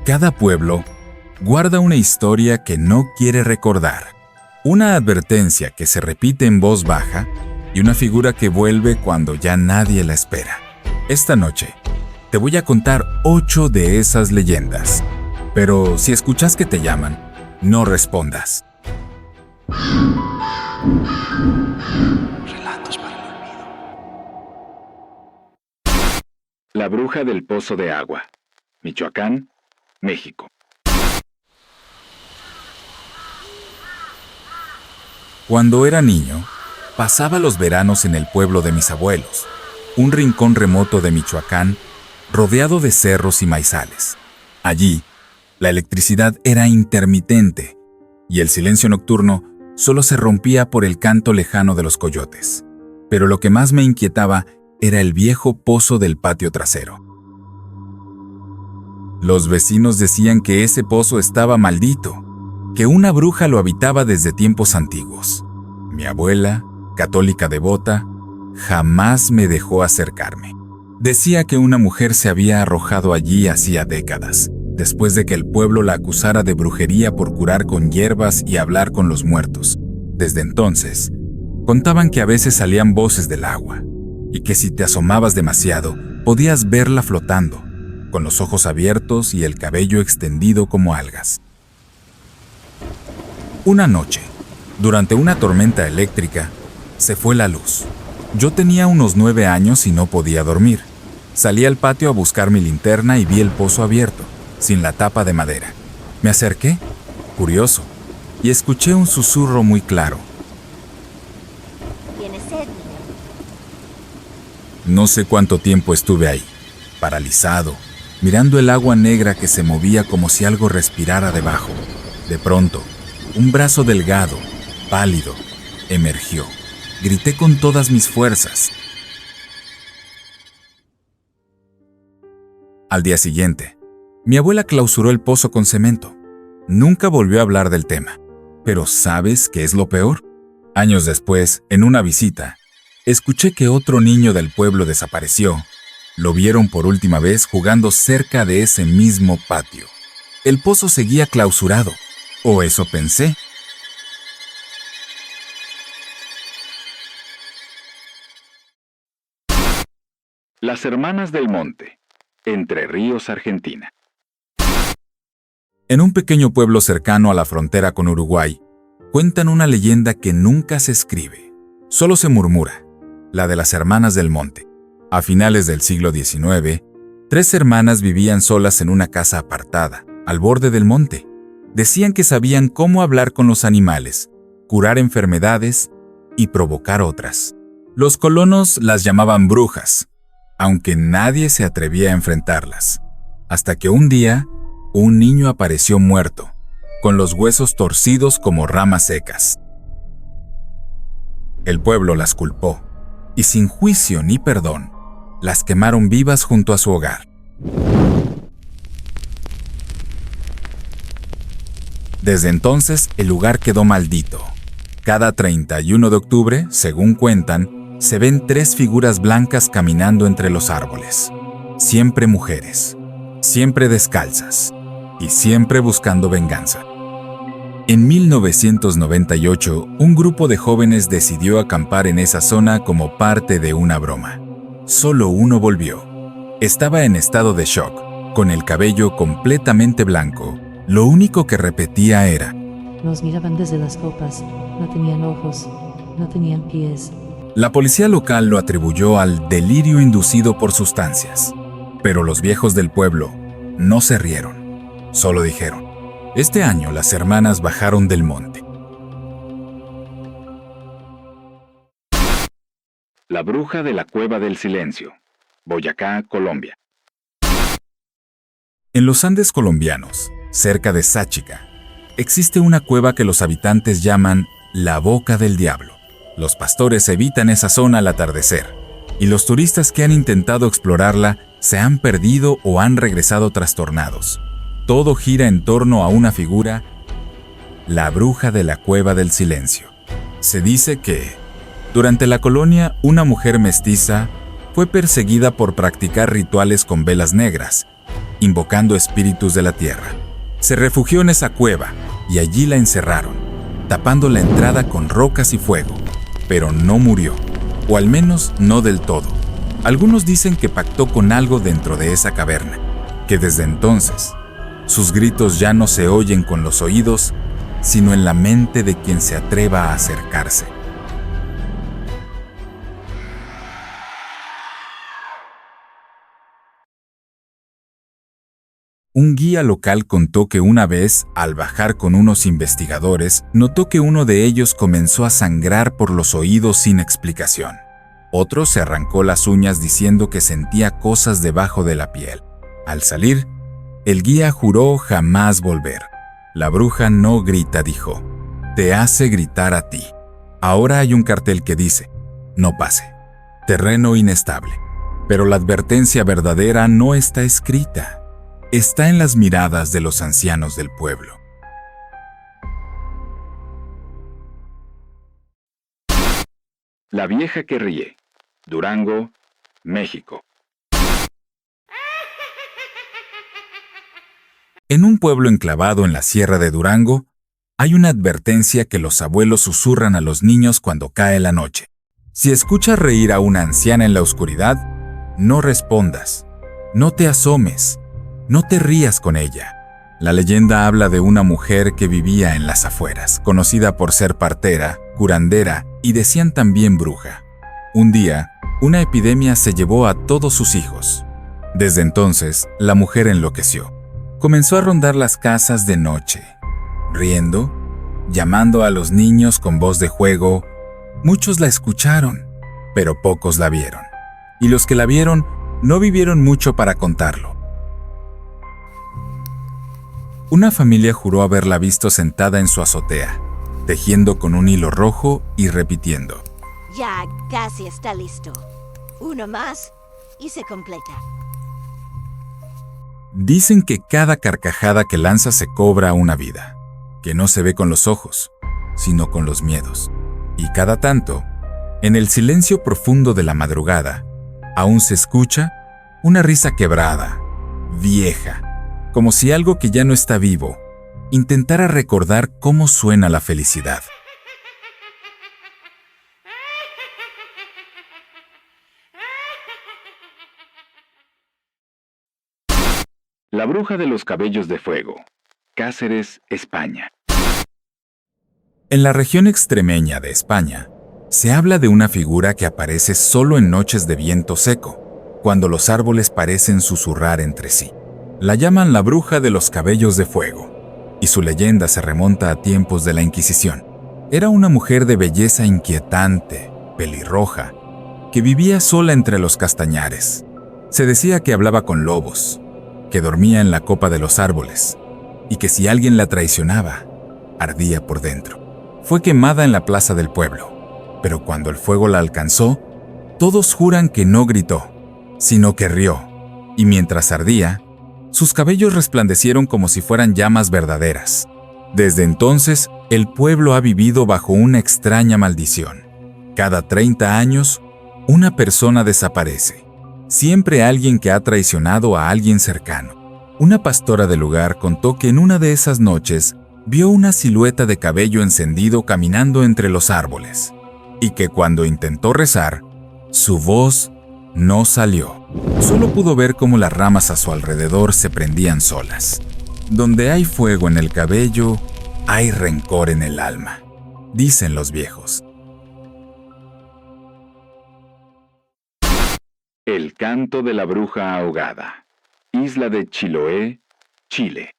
Cada pueblo guarda una historia que no quiere recordar, una advertencia que se repite en voz baja y una figura que vuelve cuando ya nadie la espera. Esta noche te voy a contar 8 de esas leyendas, pero si escuchas que te llaman, no respondas. Relatos para el olvido. La bruja del Pozo de Agua, Michoacán, México. Cuando era niño, pasaba los veranos en el pueblo de mis abuelos, un rincón remoto de Michoacán, rodeado de cerros y maizales. Allí, la electricidad era intermitente y el silencio nocturno solo se rompía por el canto lejano de los coyotes. Pero lo que más me inquietaba era el viejo pozo del patio trasero. Los vecinos decían que ese pozo estaba maldito, que una bruja lo habitaba desde tiempos antiguos. Mi abuela, católica devota, jamás me dejó acercarme. Decía que una mujer se había arrojado allí hacía décadas, después de que el pueblo la acusara de brujería por curar con hierbas y hablar con los muertos. Desde entonces, contaban que a veces salían voces del agua, y que si te asomabas demasiado, podías verla flotando, con los ojos abiertos y el cabello extendido como algas. Una noche, durante una tormenta eléctrica, se fue la luz. Yo tenía unos 9 años y no podía dormir. Salí al patio a buscar mi linterna y vi el pozo abierto, sin la tapa de madera. Me acerqué, curioso, y escuché un susurro muy claro. ¿Tienes sed, niño? No sé cuánto tiempo estuve ahí, paralizado, mirando el agua negra que se movía como si algo respirara debajo. De pronto, un brazo delgado, pálido, emergió. Grité con todas mis fuerzas. Al día siguiente, mi abuela clausuró el pozo con cemento. Nunca volvió a hablar del tema. Pero ¿sabes qué es lo peor? Años después, en una visita, escuché que otro niño del pueblo desapareció. Lo vieron por última vez jugando cerca de ese mismo patio. El pozo seguía clausurado, o eso pensé. Las Hermanas del Monte, Entre Ríos, Argentina. En un pequeño pueblo cercano a la frontera con Uruguay, cuentan una leyenda que nunca se escribe, solo se murmura, la de las Hermanas del Monte. A finales del siglo XIX, 3 hermanas vivían solas en una casa apartada, al borde del monte. Decían que sabían cómo hablar con los animales, curar enfermedades y provocar otras. Los colonos las llamaban brujas, aunque nadie se atrevía a enfrentarlas, hasta que un día, un niño apareció muerto, con los huesos torcidos como ramas secas. El pueblo las culpó, y sin juicio ni perdón, las quemaron vivas junto a su hogar. Desde entonces, el lugar quedó maldito. Cada 31 de octubre, según cuentan, se ven 3 figuras blancas caminando entre los árboles. Siempre mujeres, siempre descalzas y siempre buscando venganza. En 1998, un grupo de jóvenes decidió acampar en esa zona como parte de una broma. Solo uno volvió. Estaba en estado de shock, con el cabello completamente blanco. Lo único que repetía era: Nos miraban desde las copas, no tenían ojos, no tenían pies. La policía local lo atribuyó al delirio inducido por sustancias. Pero los viejos del pueblo no se rieron, solo dijeron: este año las hermanas bajaron del monte. La bruja de la Cueva del Silencio, Boyacá, Colombia. En los Andes colombianos, cerca de Sáchica, existe una cueva que los habitantes llaman la Boca del Diablo. Los pastores evitan esa zona al atardecer, y los turistas que han intentado explorarla se han perdido o han regresado trastornados. Todo gira en torno a una figura, la bruja de la Cueva del Silencio. Se dice que, durante la colonia, una mujer mestiza fue perseguida por practicar rituales con velas negras invocando espíritus de la tierra. Se refugió en esa cueva y allí la encerraron, tapando la entrada con rocas y fuego. Pero no murió, o al menos no del todo. Algunos dicen que pactó con algo dentro de esa caverna, que desde entonces sus gritos ya no se oyen con los oídos, sino en la mente de quien se atreva a acercarse. Un guía local contó que una vez, al bajar con unos investigadores, notó que uno de ellos comenzó a sangrar por los oídos sin explicación. Otro se arrancó las uñas diciendo que sentía cosas debajo de la piel. Al salir, el guía juró jamás volver. La bruja no grita, dijo. Te hace gritar a ti. Ahora hay un cartel que dice, no pase. Terreno inestable. Pero la advertencia verdadera no está escrita. Está en las miradas de los ancianos del pueblo. La vieja que ríe. Durango, México. En un pueblo enclavado en la sierra de Durango, hay una advertencia que los abuelos susurran a los niños cuando cae la noche. Si escuchas reír a una anciana en la oscuridad, no respondas, no te asomes, no te rías con ella. La leyenda habla de una mujer que vivía en las afueras, conocida por ser partera, curandera y decían también bruja. Un día, una epidemia se llevó a todos sus hijos. Desde entonces, la mujer enloqueció. Comenzó a rondar las casas de noche, riendo, llamando a los niños con voz de juego. Muchos la escucharon, pero pocos la vieron. Y los que la vieron no vivieron mucho para contarlo. Una familia juró haberla visto sentada en su azotea, tejiendo con un hilo rojo y repitiendo. Ya casi está listo. Uno más y se completa. Dicen que cada carcajada que lanza se cobra una vida, que no se ve con los ojos, sino con los miedos. Y cada tanto, en el silencio profundo de la madrugada, aún se escucha una risa quebrada, vieja, como si algo que ya no está vivo intentara recordar cómo suena la felicidad. La bruja de los cabellos de fuego. Cáceres, España. En la región extremeña de España, se habla de una figura que aparece solo en noches de viento seco, cuando los árboles parecen susurrar entre sí. La llaman la bruja de los cabellos de fuego, y su leyenda se remonta a tiempos de la Inquisición. Era una mujer de belleza inquietante, pelirroja, que vivía sola entre los castañares. Se decía que hablaba con lobos, que dormía en la copa de los árboles, y que si alguien la traicionaba, ardía por dentro. Fue quemada en la plaza del pueblo, pero cuando el fuego la alcanzó, todos juran que no gritó, sino que rió, y mientras ardía, sus cabellos resplandecieron como si fueran llamas verdaderas. Desde entonces, el pueblo ha vivido bajo una extraña maldición. Cada 30 años, una persona desaparece. Siempre alguien que ha traicionado a alguien cercano. Una pastora del lugar contó que en una de esas noches vio una silueta de cabello encendido caminando entre los árboles, y que cuando intentó rezar, su voz no salió. Solo pudo ver cómo las ramas a su alrededor se prendían solas. Donde hay fuego en el cabello, hay rencor en el alma, dicen los viejos. El canto de la bruja ahogada. Isla de Chiloé, Chile.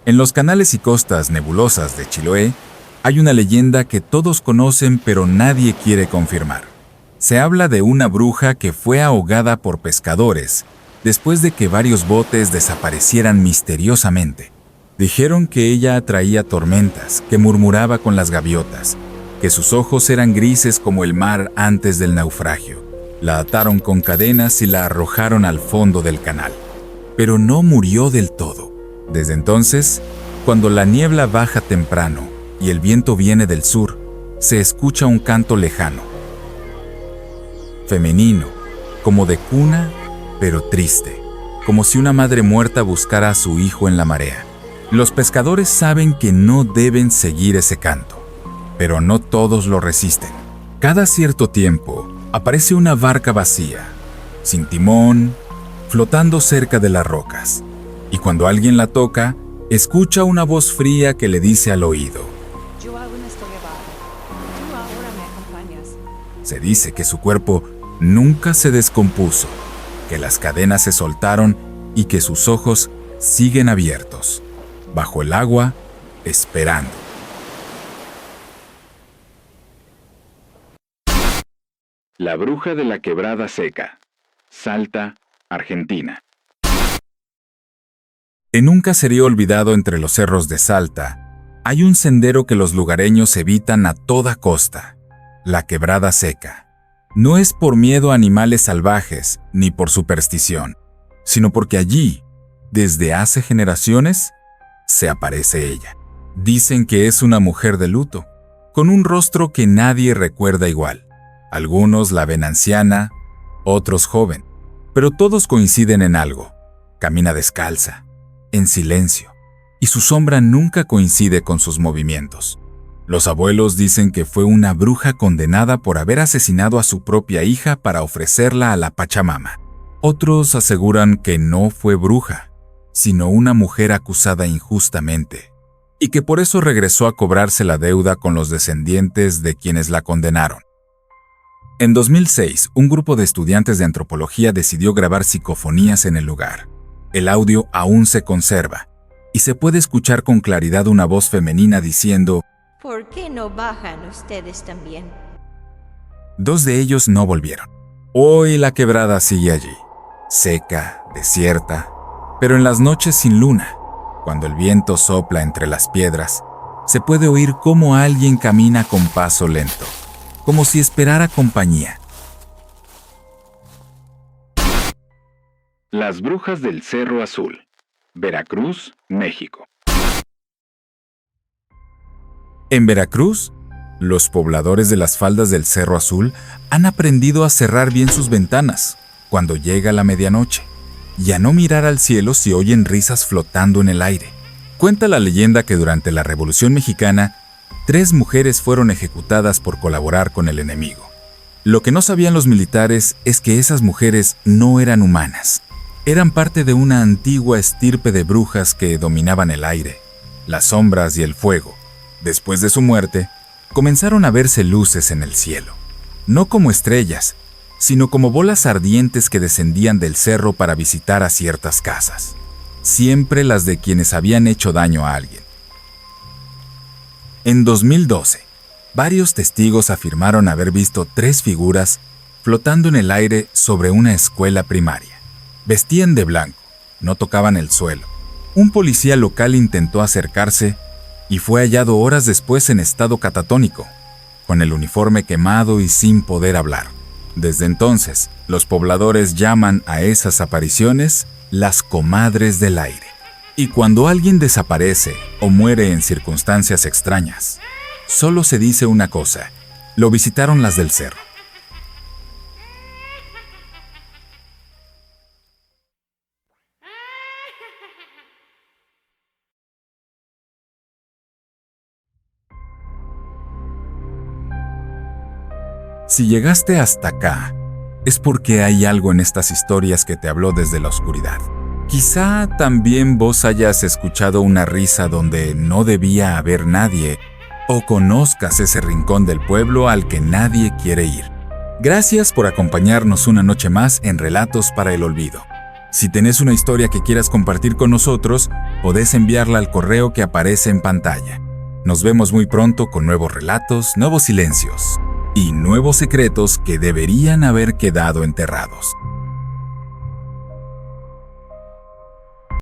En los canales y costas nebulosas de Chiloé, hay una leyenda que todos conocen pero nadie quiere confirmar. Se habla de una bruja que fue ahogada por pescadores después de que varios botes desaparecieran misteriosamente. Dijeron que ella atraía tormentas, que murmuraba con las gaviotas, que sus ojos eran grises como el mar antes del naufragio. La ataron con cadenas y la arrojaron al fondo del canal. Pero no murió del todo. Desde entonces, cuando la niebla baja temprano y el viento viene del sur, se escucha un canto lejano, femenino, como de cuna pero triste, como si una madre muerta buscara a su hijo en la marea. Los pescadores saben que no deben seguir ese canto, pero no todos lo resisten. Cada cierto tiempo aparece una barca vacía, sin timón, flotando cerca de las rocas, y cuando alguien la toca, escucha una voz fría que le dice al oído: Yo aún estoy abajo. Tú ahora me acompañas. Se dice que su cuerpo nunca se descompuso, que las cadenas se soltaron y que sus ojos siguen abiertos, bajo el agua, esperando. La bruja de la quebrada seca. Salta, Argentina. En un caserío olvidado entre los cerros de Salta, hay un sendero que los lugareños evitan a toda costa: la quebrada seca. No es por miedo a animales salvajes ni por superstición, sino porque allí, desde hace generaciones, se aparece ella. Dicen que es una mujer de luto, con un rostro que nadie recuerda igual. Algunos la ven anciana, otros joven, pero todos coinciden en algo: camina descalza, en silencio, y su sombra nunca coincide con sus movimientos. Los abuelos dicen que fue una bruja condenada por haber asesinado a su propia hija para ofrecerla a la Pachamama. Otros aseguran que no fue bruja, sino una mujer acusada injustamente, y que por eso regresó a cobrarse la deuda con los descendientes de quienes la condenaron. En 2006, un grupo de estudiantes de antropología decidió grabar psicofonías en el lugar. El audio aún se conserva, y se puede escuchar con claridad una voz femenina diciendo: ¿Por qué no bajan ustedes también? Dos de ellos no volvieron. Hoy la quebrada sigue allí, seca, desierta, pero en las noches sin luna, cuando el viento sopla entre las piedras, se puede oír cómo alguien camina con paso lento, como si esperara compañía. Las brujas del Cerro Azul. Veracruz, México. En Veracruz, los pobladores de las faldas del Cerro Azul han aprendido a cerrar bien sus ventanas cuando llega la medianoche y a no mirar al cielo si oyen risas flotando en el aire. Cuenta la leyenda que durante la Revolución Mexicana, 3 mujeres fueron ejecutadas por colaborar con el enemigo. Lo que no sabían los militares es que esas mujeres no eran humanas. Eran parte de una antigua estirpe de brujas que dominaban el aire, las sombras y el fuego. Después de su muerte, comenzaron a verse luces en el cielo, no como estrellas, sino como bolas ardientes que descendían del cerro para visitar a ciertas casas, siempre las de quienes habían hecho daño a alguien. En 2012, varios testigos afirmaron haber visto 3 figuras flotando en el aire sobre una escuela primaria. Vestían de blanco, no tocaban el suelo. Un policía local intentó acercarse y fue hallado horas después en estado catatónico, con el uniforme quemado y sin poder hablar. Desde entonces, los pobladores llaman a esas apariciones las comadres del aire. Y cuando alguien desaparece o muere en circunstancias extrañas, solo se dice una cosa: lo visitaron las del cerro. Si llegaste hasta acá, es porque hay algo en estas historias que te habló desde la oscuridad. Quizá también vos hayas escuchado una risa donde no debía haber nadie, o conozcas ese rincón del pueblo al que nadie quiere ir. Gracias por acompañarnos una noche más en Relatos para el Olvido. Si tenés una historia que quieras compartir con nosotros, podés enviarla al correo que aparece en pantalla. Nos vemos muy pronto con nuevos relatos, nuevos silencios y nuevos secretos que deberían haber quedado enterrados.